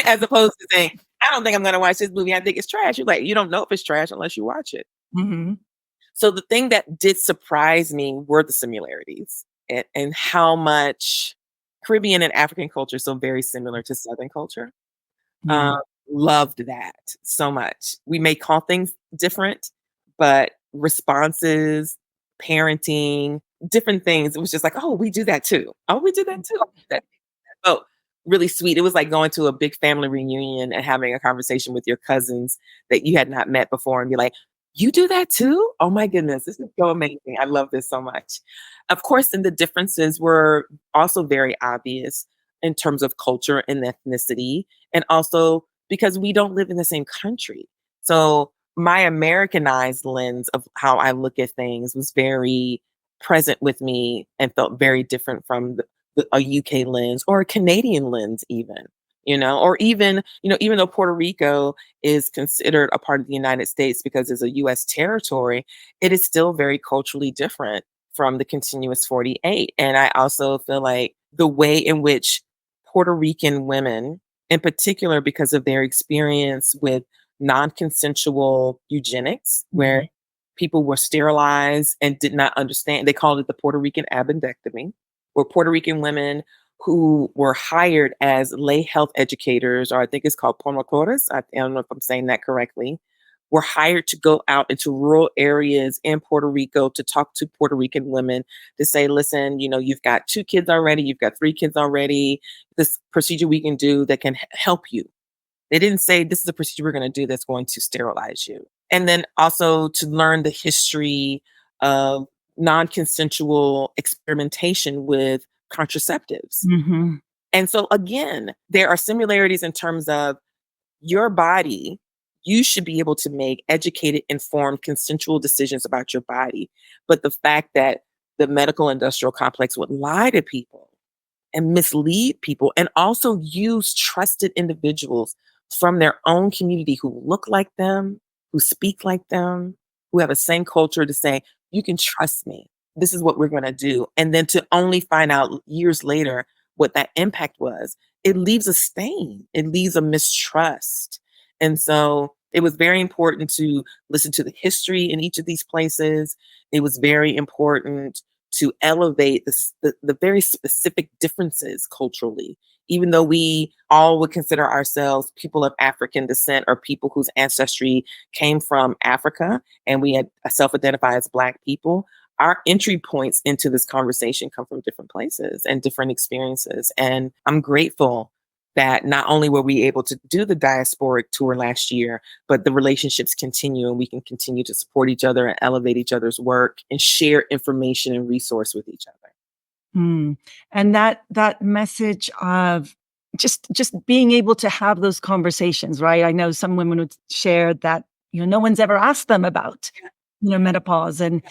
As opposed to saying, I don't think I'm going to watch this movie. I think it's trash. You're like, you don't know if it's trash unless you watch it. Mm-hmm. So the thing that did surprise me were the similarities and how much Caribbean and African culture is so very similar to Southern culture. Mm. Loved that so much. We may call things different, but responses, parenting, different things. It was just like, oh, we do that too. Oh, we do that too. That felt really sweet. It was like going to a big family reunion and having a conversation with your cousins that you had not met before and be like, you do that too? Oh my goodness, this is so amazing. I love this so much. Of course, and the differences were also very obvious in terms of culture and ethnicity, and also because we don't live in the same country. So my Americanized lens of how I look at things was very present with me and felt very different from a UK lens or a Canadian lens, even, or even, even though Puerto Rico is considered a part of the United States because it's a US territory, it is still very culturally different from the continuous 48. And I also feel like the way in which Puerto Rican women, in particular, because of their experience with non-consensual eugenics, where people were sterilized and did not understand. They called it the Puerto Rican appendectomy, where Puerto Rican women who were hired as lay health educators, or I think it's called promotores, I don't know if I'm saying that correctly, were hired to go out into rural areas in Puerto Rico to talk to Puerto Rican women to say, listen, you've got 2 kids already, you've got 3 kids already, this procedure we can do that can help you. They didn't say this is a procedure we're going to do that's going to sterilize you. And then also to learn the history of non-consensual experimentation with contraceptives. Mm-hmm. And so again, there are similarities in terms of your body. You should be able to make educated, informed, consensual decisions about your body. But the fact that the medical industrial complex would lie to people and mislead people and also use trusted individuals from their own community who look like them, who speak like them, who have the same culture to say, you can trust me. This is what we're going to do. And then to only find out years later what that impact was, it leaves a stain. It leaves a mistrust. And so it was very important to listen to the history in each of these places. It was very important to elevate the very specific differences culturally, even though we all would consider ourselves people of African descent or people whose ancestry came from Africa, and we had self-identify as Black people. Our entry points into this conversation come from different places and different experiences. And I'm grateful that not only were we able to do the diasporic tour last year, but the relationships continue and we can continue to support each other and elevate each other's work and share information and resource with each other. Mm. And that message of just being able to have those conversations, right? I know some women would share that, no one's ever asked them about, menopause, and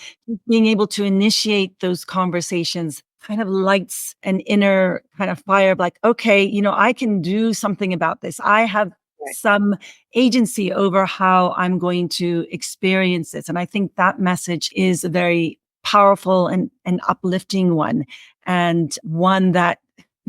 being able to initiate those conversations kind of lights an inner kind of fire of like, okay, I can do something about this. I have Right. some agency over how I'm going to experience this. And I think that message is a very powerful and uplifting one, and one that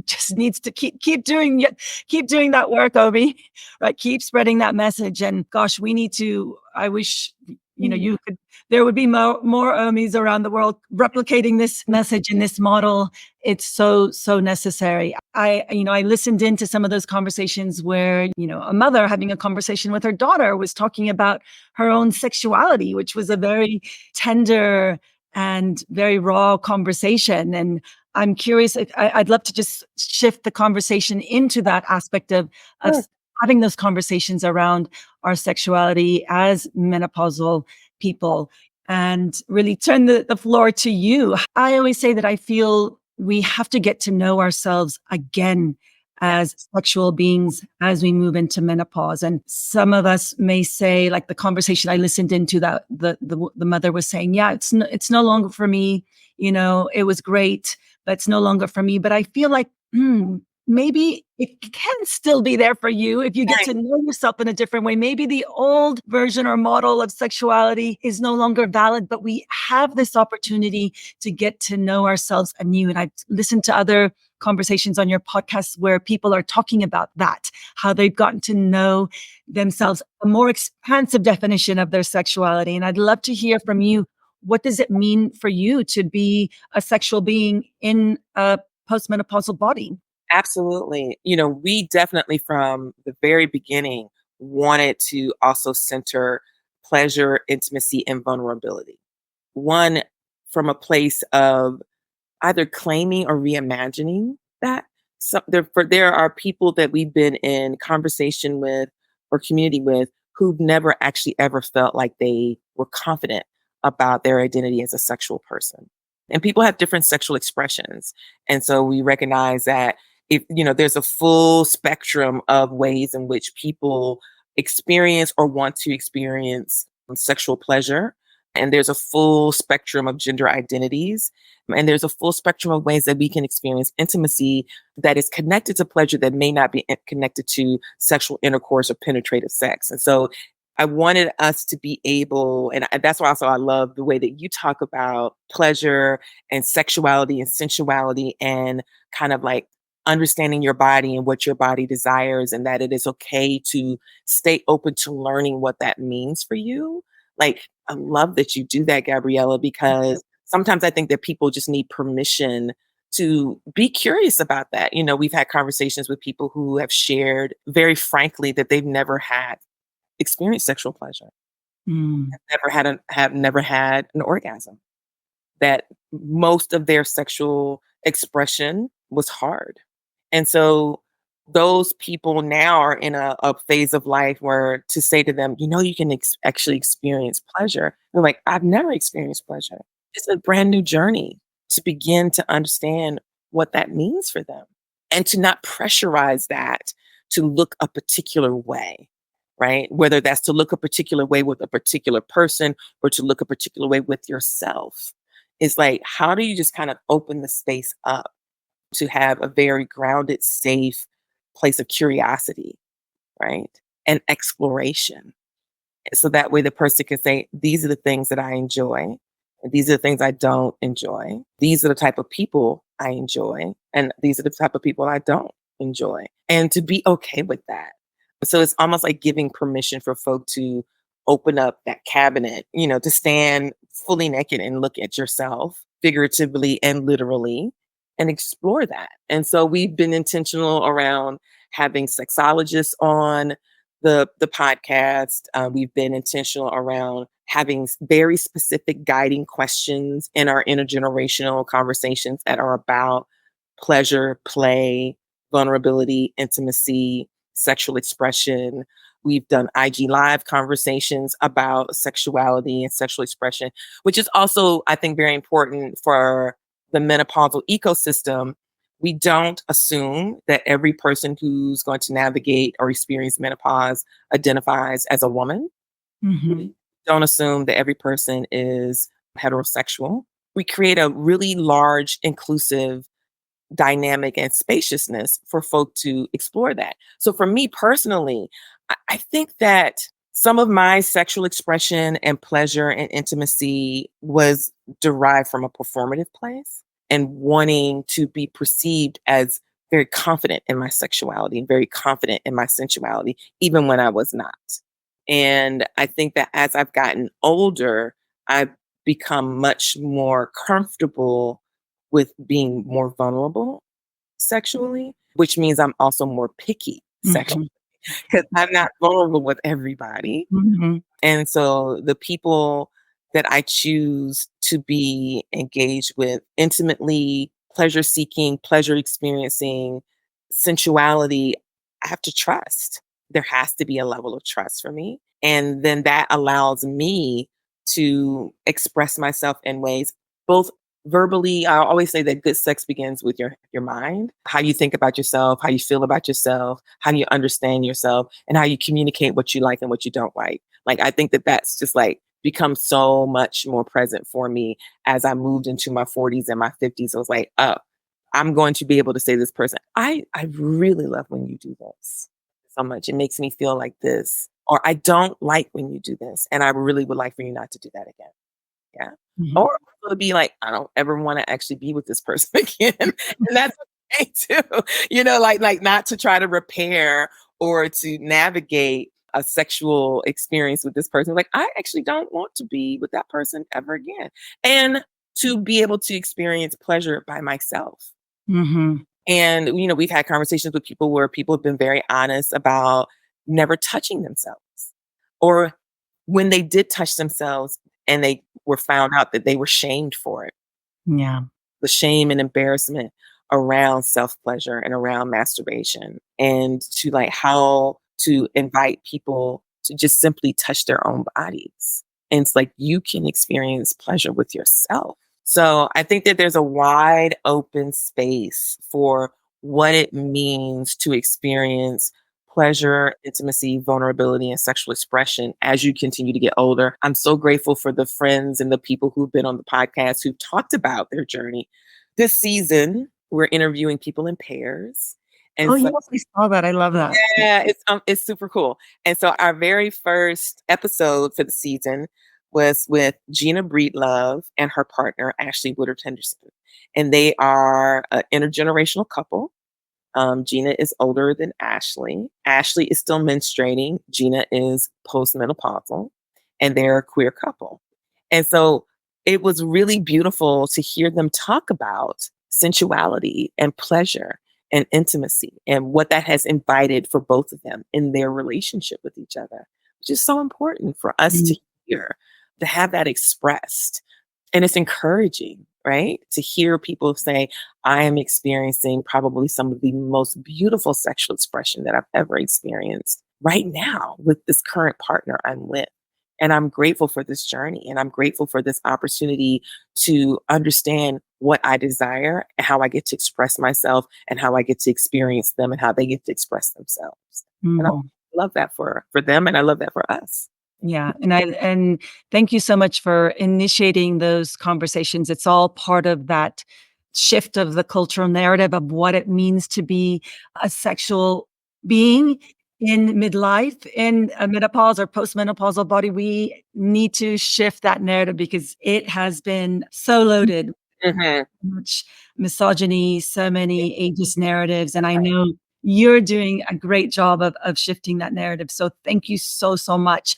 just needs to keep doing that work, Obi, right? Keep spreading that message. And gosh, I wish, you could, there would be more Omis around the world replicating this message and this model. It's so necessary. I listened into some of those conversations where, a mother having a conversation with her daughter was talking about her own sexuality, which was a very tender and very raw conversation. And I'm curious, I'd love to just shift the conversation into that aspect of Sure. having those conversations around our sexuality as menopausal people, and really turn the floor to you. I always say that I feel we have to get to know ourselves again as sexual beings as we move into menopause. And some of us may say, like the conversation I listened into, that the mother was saying, yeah, it's no longer for me. It was great, but it's no longer for me. But I feel like, maybe it can still be there for you if you get Right. to know yourself in a different way. Maybe the old version or model of sexuality is no longer valid, but we have this opportunity to get to know ourselves anew. And I've listened to other conversations on your podcast where people are talking about that, how they've gotten to know themselves, a more expansive definition of their sexuality. And I'd love to hear from you. What does it mean for you to be a sexual being in a postmenopausal body? Absolutely. We definitely from the very beginning wanted to also center pleasure, intimacy, and vulnerability. One, from a place of either claiming or reimagining that. So there are people that we've been in conversation with or community with who've never actually ever felt like they were confident about their identity as a sexual person. And people have different sexual expressions. And so we recognize that if, there's a full spectrum of ways in which people experience or want to experience sexual pleasure. And there's a full spectrum of gender identities. And there's a full spectrum of ways that we can experience intimacy that is connected to pleasure that may not be connected to sexual intercourse or penetrative sex. And so I wanted us to be able, and that's why also I love the way that you talk about pleasure and sexuality and sensuality and kind of like understanding your body and what your body desires, and that it is okay to stay open to learning what that means for you. Like, I love that you do that, Gabriella, because sometimes I think that people just need permission to be curious about that. We've had conversations with people who have shared very frankly that they've never had experienced sexual pleasure, Mm. have never had an orgasm, that most of their sexual expression was hard. And so those people now are in a phase of life where to say to them, you can actually experience pleasure. They're like, I've never experienced pleasure. It's a brand new journey to begin to understand what that means for them and to not pressurize that to look a particular way, right? Whether that's to look a particular way with a particular person or to look a particular way with yourself. It's like, how do you just kind of open the space up to have a very grounded, safe place of curiosity, right? And exploration. So that way the person can say, these are the things that I enjoy. And these are the things I don't enjoy. These are the type of people I enjoy. And these are the type of people I don't enjoy. And to be okay with that. So it's almost like giving permission for folk to open up that cabinet, to stand fully naked and look at yourself figuratively and literally and explore that. And so we've been intentional around having sexologists on the podcast. We've been intentional around having very specific guiding questions in our intergenerational conversations that are about pleasure, play, vulnerability, intimacy, sexual expression. We've done IG Live conversations about sexuality and sexual expression, which is also, I think, very important for the menopausal ecosystem. We don't assume that every person who's going to navigate or experience menopause identifies as a woman. Mhm. We don't assume that every person is heterosexual. We create a really large, inclusive dynamic and spaciousness for folk to explore that. So for me personally, I think that some of my sexual expression and pleasure and intimacy was derived from a performative place and wanting to be perceived as very confident in my sexuality and very confident in my sensuality, even when I was not. And I think that as I've gotten older, I've become much more comfortable with being more vulnerable sexually, which means I'm also more picky sexually Mhm. because I'm not vulnerable with everybody. Mhm. And so the people that I choose to be engaged with intimately, pleasure seeking, pleasure experiencing, sensuality, I have to trust. There has to be a level of trust for me. And then that allows me to express myself in ways both verbally. I always say that good sex begins with your mind, how you think about yourself, how you feel about yourself, how you understand yourself, and how you communicate what you like and what you don't like. Like, I think that that's just like become so much more present for me as I moved into my 40s and my 50s. I was like, oh, I'm going to be able to say to this person, I really love when you do this so much. It makes me feel like this. Or I don't like when you do this. And I really would like for you not to do that again. Yeah. Mhm. Or also to be like, I don't ever want to actually be with this person again. And that's okay too. Like not to try to repair or to navigate a sexual experience with this person. Like, I actually don't want to be with that person ever again. And to be able to experience pleasure by myself. Mhm. And, we've had conversations with people where people have been very honest about never touching themselves. Or when they did touch themselves and they were found out that they were shamed for it, Yeah. the shame and embarrassment around self-pleasure and around masturbation, and to like how to invite people to just simply touch their own bodies. And it's like you can experience pleasure with yourself. So I think that there's a wide open space for what it means to experience pleasure, intimacy, vulnerability, and sexual expression as you continue to get older. I'm so grateful for the friends and the people who've been on the podcast who've talked about their journey. This season, we're interviewing people in pairs. Oh, And so, yes, I saw that. I love that. yeah, it's super cool. And so our very first episode for the season was with Gina Breedlove and her partner, Ashley Woodard Henderson. And they are an intergenerational couple. Gina is older than Ashley. Ashley is still menstruating. Gina is postmenopausal, and they're a queer couple. And so it was really beautiful to hear them talk about sensuality and pleasure and intimacy and what that has invited for both of them in their relationship with each other, which is so important for us Mm. to hear, to have that expressed. And it's encouraging, right? To hear people say, I am experiencing probably some of the most beautiful sexual expression that I've ever experienced right now with this current partner I'm with. And I'm grateful for this journey. And I'm grateful for this opportunity to understand what I desire and how I get to express myself and how I get to experience them and how they get to express themselves. And I Mhm. love that for them. And I love that for us. Yeah, and thank you so much for initiating those conversations. It's all part of that shift of the cultural narrative of what it means to be a sexual being in midlife, in a menopause or postmenopausal body. We need to shift that narrative because it has been so loaded, Mhm. much misogyny, so many ageist narratives. And I know you're doing a great job of shifting that narrative. So thank you so, so much.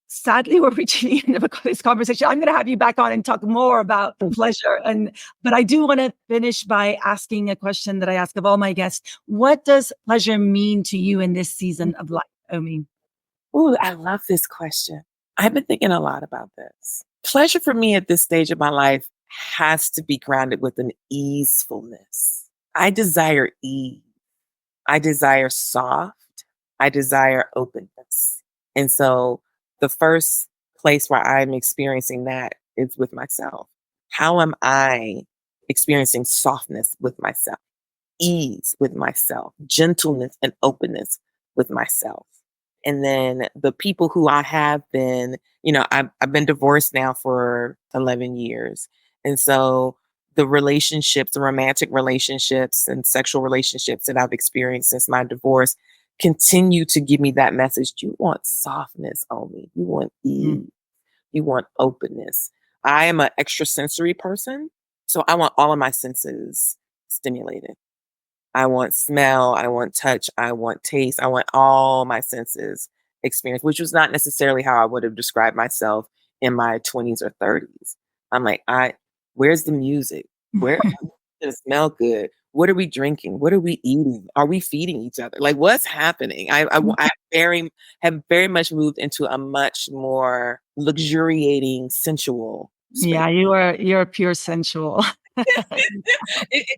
Sadly, we're reaching the end of this conversation. I'm going to have you back on and talk more about pleasure. But I do want to finish by asking a question that I ask of all my guests. What does pleasure mean to you in this season of life, Omi? Ooh, I love this question. I've been thinking a lot about this. Pleasure for me at this stage of my life has to be grounded with an easefulness. I desire ease. I desire soft. I desire openness. And so the first place where I'm experiencing that is with myself. How am I experiencing softness with myself, ease with myself, gentleness and openness with myself? And then the people who I have been, I've been divorced now for 11 years. And so the relationships, the romantic relationships and sexual relationships that I've experienced since my divorce continue to give me that message. You want softness on me. You want Mm. ease. You want openness. I am an extrasensory person. So I want all of my senses stimulated. I want smell, I want touch, I want taste, I want all my senses experienced, which was not necessarily how I would have described myself in my 20s or 30s. I'm like, where's the music? Where does it smell good? What are we drinking? What are we eating? Are we feeding each other? Like, what's happening? I have very much moved into a much more luxuriating, sensual space. Yeah, you're a pure sensual.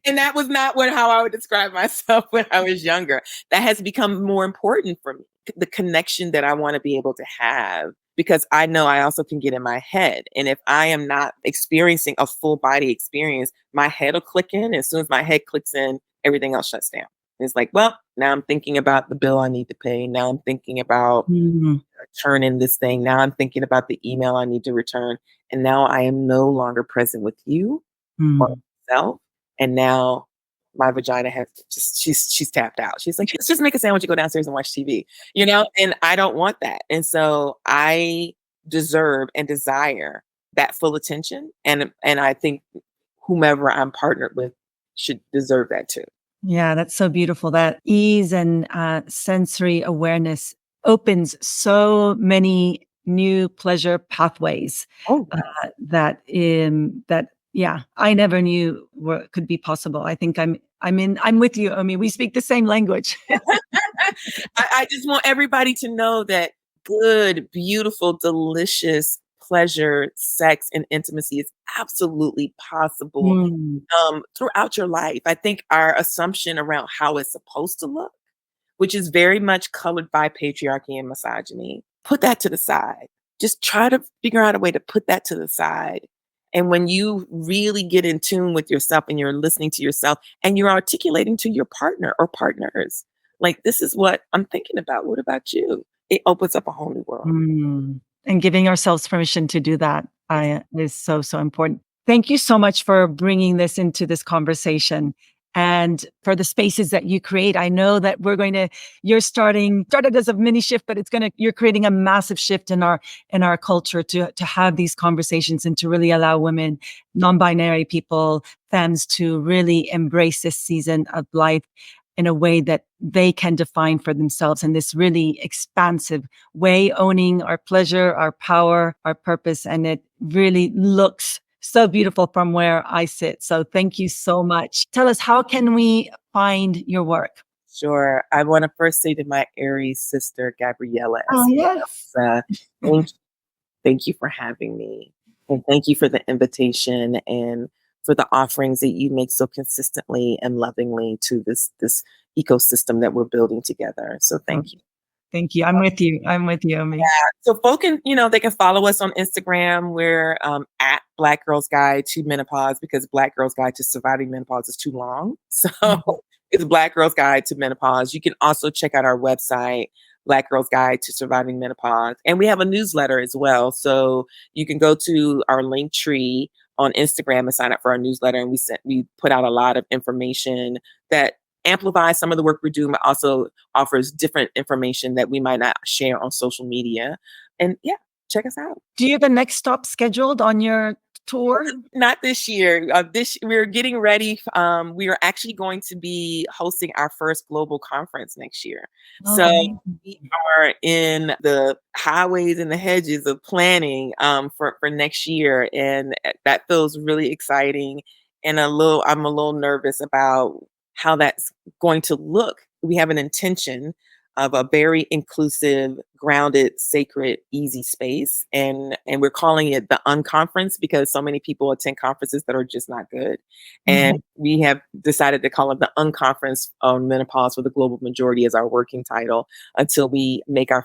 And that was not how I would describe myself when I was younger. That has become more important for me. The connection that I want to be able to have, because I know I also can get in my head. And if I am not experiencing a full body experience, my head will click in. As soon as my head clicks in, everything else shuts down. It's like, well, now I'm thinking about the bill I need to pay. Now I'm thinking about Mhm. returning this thing. Now I'm thinking about the email I need to return. And now I am no longer present with you or Mm. myself. And now my vagina has just, she's tapped out. She's like, let's just make a sandwich and go downstairs and watch TV, you know? And I don't want that. And so I deserve and desire that full attention. And I think whomever I'm partnered with should deserve that too. Yeah, that's so beautiful. That ease and sensory awareness opens so many new pleasure pathways Oh, that yeah, I never knew could be possible. I think I'm with you, Omi. We speak the same language. I just want everybody to know that good, beautiful, delicious pleasure, sex, and intimacy is absolutely possible Mm, throughout your life. I think our assumption around how it's supposed to look, which is very much colored by patriarchy and misogyny, put that to the side. Just try to figure out a way to put that to the side. And when you really get in tune with yourself and you're listening to yourself and you're articulating to your partner or partners, like, this is what I'm thinking about. What about you? It opens up a whole new world. mm. And giving ourselves permission to do that is so, so important. Thank you so much for bringing this into this conversation and for the spaces that you create. I know that you're started as a mini shift, but you're creating a massive shift in our culture to have these conversations and to really allow women, non-binary people, femmes to really embrace this season of life in a way that they can define for themselves in this really expansive way, owning our pleasure, our power, our purpose. And it really looks so beautiful from where I sit. So thank you so much. Tell us, how can we find your work? Sure. I want to first say to my Aries sister, Gabriella Oh, yes. Espinosa, thank, thank you for having me. And thank you for the invitation and for the offerings that you make so consistently and lovingly to this ecosystem that we're building together. So thank you. Thank you. I'm with you. I'm with you, Omi. So folk can, they can follow us on Instagram. We're at Black Girls Guide to Menopause, because Black Girls Guide to Surviving Menopause is too long. So it's Black Girls Guide to Menopause. You can also check out our website, Black Girls Guide to Surviving Menopause. And we have a newsletter as well. So you can go to our link tree on Instagram and sign up for our newsletter. And we put out a lot of information that amplifies some of the work we're doing, but also offers different information that we might not share on social media. And yeah, check us out. Do you have a next stop scheduled on your tour? Not this year. We're getting ready. We are actually going to be hosting our first global conference next year. So we are in the highways and the hedges of planning for next year, and that feels really exciting. And I'm a little nervous about how that's going to look. We have an intention of a very inclusive, grounded, sacred, easy space. And we're calling it the Unconference because so many people attend conferences that are just not good. And we have decided to call it the Unconference on Menopause for the Global Majority as our working title until we make our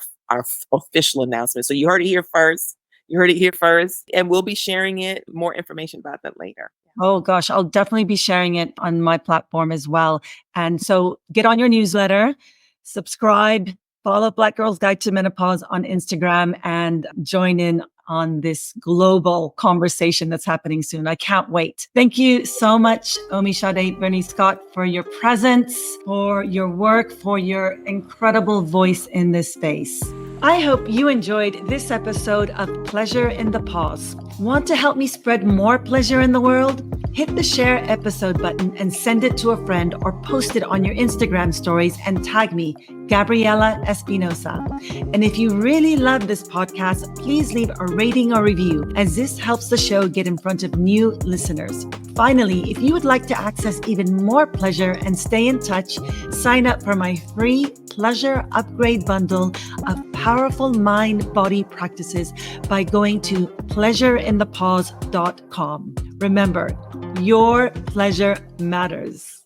official announcement. So you heard it here first. You heard it here first. And we'll be sharing it, more information about that later. Oh gosh, I'll definitely be sharing it on my platform as well. And so get on your newsletter, subscribe, follow Black Girls Guide to Menopause on Instagram, and join in on this global conversation that's happening soon. I can't wait. Thank you so much, Omisade Burney-Scott, for your presence, for your work, for your incredible voice in this space. I hope you enjoyed this episode of Pleasure in the Pause. Want to help me spread more pleasure in the world? Hit the share episode button and send it to a friend, or post it on your Instagram stories and tag me, Gabriella Espinosa. And if you really love this podcast, please leave a rating or review, as this helps the show get in front of new listeners. Finally, if you would like to access even more pleasure and stay in touch, sign up for my free pleasure upgrade bundle of powerful mind-body practices by going to pleasureinthepause.com. Remember, your pleasure matters.